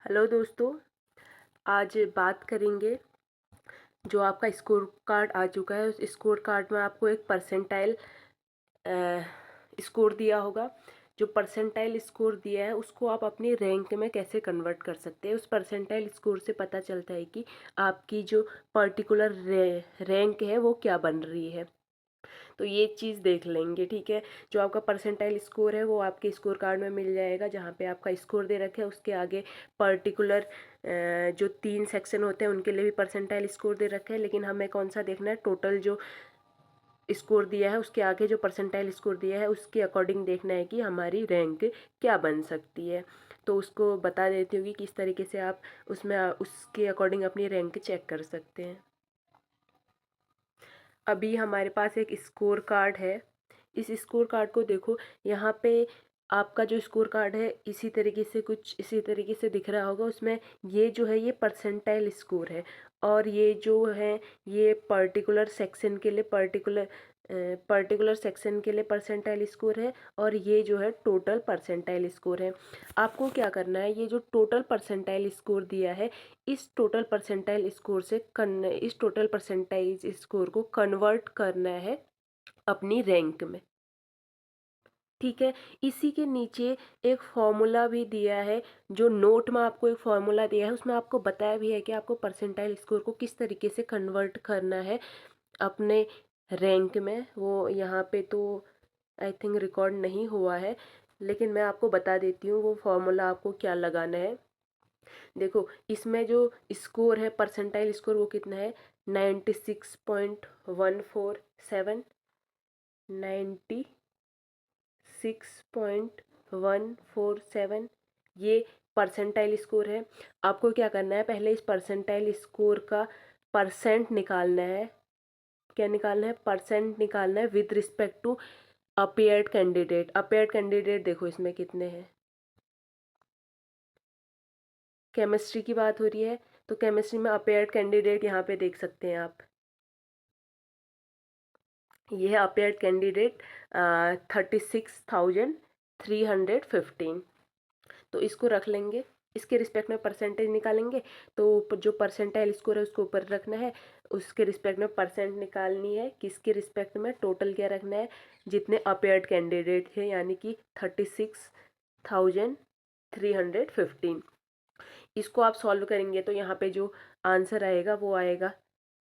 Hello दोस्तों, आज बात करेंगे जो आपका स्कोर कार्ड आ चुका है। उस स्कोर कार्ड में आपको एक परसेंटाइल स्कोर दिया होगा। जो परसेंटाइल स्कोर दिया है उसको आप अपनी रैंक में कैसे कन्वर्ट कर सकते हैं। उस परसेंटाइल स्कोर से पता चलता है कि आपकी जो पर्टिकुलर रैंक है वो क्या बन रही है। तो ये चीज़ देख लेंगे, ठीक है। जो आपका परसेंटाइल स्कोर है वो आपके स्कोर कार्ड में मिल जाएगा, जहाँ पे आपका स्कोर दे रखे है उसके आगे पर्टिकुलर जो 3 सेक्शन होते हैं उनके लिए भी परसेंटाइल स्कोर दे रखे हैं। लेकिन हमें कौन सा देखना है, टोटल जो स्कोर दिया है उसके आगे जो परसेंटाइल स्कोर दिया है उसके अकॉर्डिंग देखना है कि हमारी रैंक क्या बन सकती है। तो उसको बता देती हूँ कि किस तरीके से आप उसमें उसके अकॉर्डिंग अपनी रैंक चेक कर सकते हैं। अभी हमारे पास एक स्कोर कार्ड है। इस स्कोर कार्ड को देखो, यहाँ पे आपका जो स्कोर कार्ड है इसी तरीके से कुछ इसी तरीके से दिख रहा होगा। उसमें ये जो है ये परसेंटाइल स्कोर है, और ये जो है ये पर्टिकुलर सेक्शन के लिए परसेंटाइल स्कोर है, और ये जो है टोटल परसेंटाइल स्कोर है। आपको क्या करना है, ये जो टोटल परसेंटाइल स्कोर दिया है इस टोटल परसेंटाइल स्कोर को कन्वर्ट करना है अपनी रैंक में, ठीक है। इसी के नीचे एक फॉर्मूला भी दिया है, जो नोट में आपको एक फॉर्मूला दिया है उसमें आपको बताया भी है कि आपको परसेंटाइल स्कोर को किस तरीके से कन्वर्ट करना है अपने रैंक में। वो यहाँ पे तो आई थिंक रिकॉर्ड नहीं हुआ है, लेकिन मैं आपको बता देती हूँ वो फॉर्मूला आपको क्या लगाना है। देखो, इसमें जो स्कोर है परसेंटाइल स्कोर वो कितना है, 96.147, 96.147, ये परसेंटाइल स्कोर है। आपको क्या करना है, पहले इस परसेंटाइल स्कोर का परसेंट निकालना है। क्या निकालना है, परसेंट निकालना है with respect to appeared candidate. Appeared candidate देखो इसमें कितने हैं, केमिस्ट्री की बात हो रही है तो केमिस्ट्री में अपेयर्ड कैंडिडेट यहाँ पे देख सकते हैं आप। ये है अपेयर्ड कैंडिडेट 36,315। तो इसको रख लेंगे, इसके रिस्पेक्ट में परसेंटेज निकालेंगे। तो जो परसेंटाइल स्कोर है उसको ऊपर रखना है, उसके रिस्पेक्ट में परसेंट निकालनी है। किसके रिस्पेक्ट में, टोटल क्या रखना है, जितने अपेयर्ड कैंडिडेट थे, यानी कि 36,315। इसको आप सॉल्व करेंगे तो यहाँ पे जो आंसर आएगा वो आएगा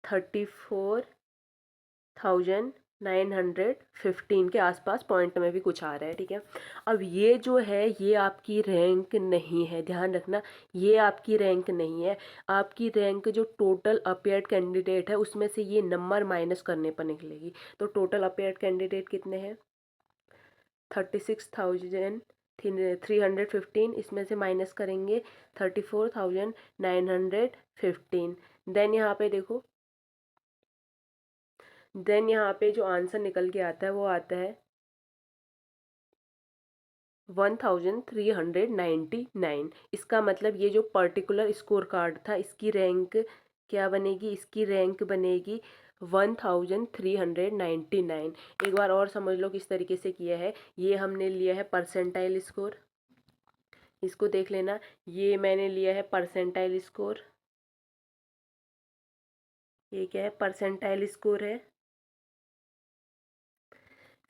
34,915 के आसपास। पॉइंट में भी कुछ आ रहा है, ठीक है। अब ये जो है ये आपकी रैंक नहीं है, ध्यान रखना, ये आपकी रैंक नहीं है। आपकी रैंक जो टोटल अपेयर्ड कैंडिडेट है उसमें से ये नंबर माइनस करने पर निकलेगी। तो टोटल अपेयर्ड कैंडिडेट कितने हैं, 36,315, इसमें से माइनस करेंगे 34,915। देन यहाँ पे जो आंसर निकल के आता है वो आता है 1399। इसका मतलब ये जो पर्टिकुलर स्कोर कार्ड था इसकी रैंक क्या बनेगी, इसकी रैंक बनेगी 1399। एक बार और समझ लो किस तरीके से किया है। ये हमने लिया है परसेंटाइल स्कोर, इसको देख लेना। ये मैंने लिया है परसेंटाइल स्कोर, ये क्या है, परसेंटाइल स्कोर है।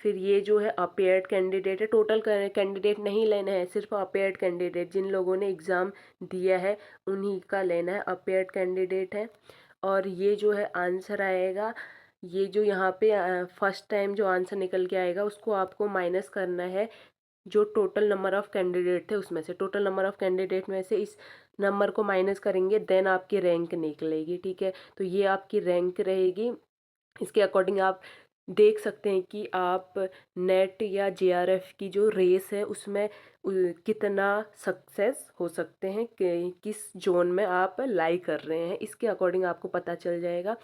फिर ये जो है अपेयर्ड कैंडिडेट है। टोटल कैंडिडेट नहीं लेना है, सिर्फ अपेयर्ड कैंडिडेट जिन लोगों ने एग्ज़ाम दिया है उन्हीं का लेना है, अपेयर्ड कैंडिडेट है। और ये जो है आंसर आएगा, ये जो यहाँ पे फर्स्ट टाइम जो आंसर निकल के आएगा उसको आपको माइनस करना है जो टोटल नंबर ऑफ़ कैंडिडेट थे उसमें से। टोटल नंबर ऑफ़ कैंडिडेट में से इस नंबर को माइनस करेंगे, देन आपकी रैंक निकलेगी, ठीक है। तो ये आपकी रैंक रहेगी। इसके अकॉर्डिंग आप देख सकते हैं कि आप नेट या जेआरएफ की जो रेस है उसमें कितना सक्सेस हो सकते हैं, कि किस जोन में आप लाई कर रहे हैं, इसके अकॉर्डिंग आपको पता चल जाएगा।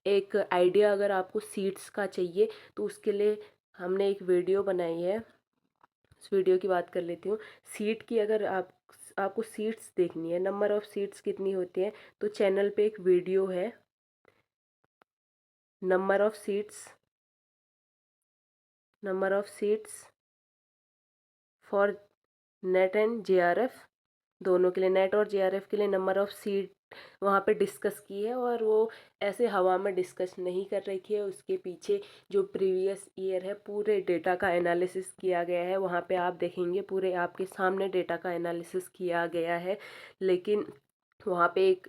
एक आइडिया अगर आपको सीट्स का चाहिए तो उसके लिए हमने एक वीडियो बनाई है, उस वीडियो की बात कर लेती हूँ। सीट की अगर आपको सीट्स देखनी है, नंबर ऑफ़ सीट्स कितनी होती है, तो चैनल पे एक वीडियो है, number of seats for net and JRF. दोनों के लिए नेट और जेआरएफ के लिए नंबर ऑफ़ सीट वहाँ पे डिस्कस की है, और वो ऐसे हवा में डिस्कस नहीं कर रखी है। उसके पीछे जो प्रीवियस ईयर है पूरे डेटा का एनालिसिस किया गया है। वहाँ पे आप देखेंगे पूरे आपके सामने डेटा का एनालिसिस किया गया है। लेकिन वहाँ पे एक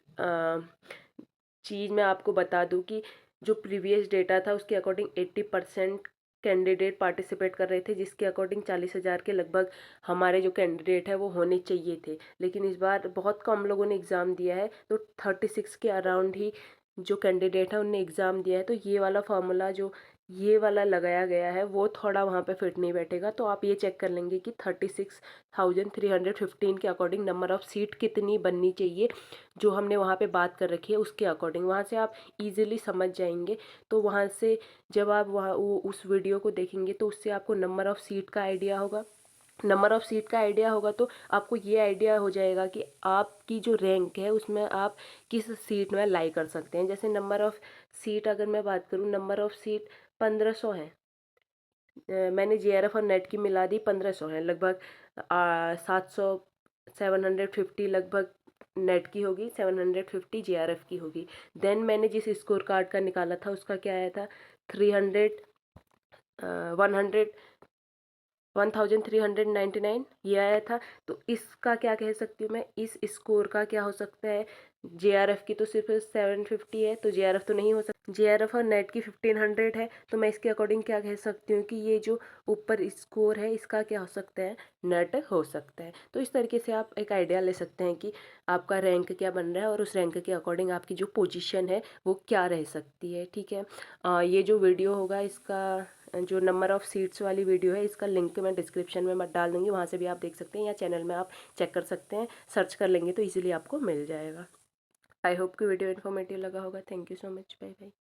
चीज़ मैं आपको बता दूं कि जो प्रीवियस डेटा था उसके अकॉर्डिंग 80% कैंडिडेट पार्टिसिपेट कर रहे थे, जिसके अकॉर्डिंग 40,000 के लगभग हमारे जो कैंडिडेट है वो होने चाहिए थे। लेकिन इस बार बहुत कम लोगों ने एग्ज़ाम दिया है, तो 36 के अराउंड ही जो कैंडिडेट है उनने एग्ज़ाम दिया है। तो ये वाला फार्मूला जो ये वाला लगाया गया है वो थोड़ा वहाँ पे फिट नहीं बैठेगा। तो आप ये चेक कर लेंगे कि 36,315 के अकॉर्डिंग नंबर ऑफ़ सीट कितनी बननी चाहिए, जो हमने वहाँ पे बात कर रखी है उसके अकॉर्डिंग। वहाँ से आप इजीली समझ जाएंगे। तो वहाँ से जब आप वहाँ उस वीडियो को देखेंगे तो उससे आपको नंबर ऑफ़ सीट का आइडिया होगा। नंबर ऑफ़ सीट का आइडिया होगा तो आपको ये आइडिया हो जाएगा कि आपकी जो रैंक है उसमें आप किस सीट में लाई कर सकते हैं। जैसे नंबर ऑफ़ सीट अगर मैं बात करूँ, नंबर ऑफ़ सीट 1500 है। मैंने जेआरएफ और नेट की मिला दी, 1500 है लगभग। 700 750 लगभग नेट की होगी, 750 जेआरएफ की होगी। देन मैंने जिस स्कोर कार्ड का निकाला था उसका क्या आया था, 300 100 1399 ये आया था। तो इसका क्या कह सकती हूँ मैं, इस स्कोर का क्या हो सकता है, जेआरएफ की तो सिर्फ 750 है तो जेआरएफ तो नहीं हो सकता। जेआरएफ और नेट की 1500 है, तो मैं इसके अकॉर्डिंग क्या कह सकती हूँ कि ये जो ऊपर स्कोर है इसका क्या हो सकता है, नेट हो सकता है। तो इस तरीके से आप एक आइडिया ले सकते हैं कि आपका रैंक क्या बन रहा है और उस रैंक के अकॉर्डिंग आपकी जो पोजीशन है वो क्या रह सकती है। ठीक है, ये जो वीडियो होगा इसका जो नंबर ऑफ़ सीट्स वाली वीडियो है इसका लिंक मैं डिस्क्रिप्शन में मत डाल दूँगी, वहाँ से भी आप देख सकते हैं, या चैनल में आप चेक कर सकते हैं। सर्च कर लेंगे तो इजीली आपको मिल जाएगा। आई होप कि वीडियो इन्फॉर्मेटिव लगा होगा। Thank you so much. Bye bye.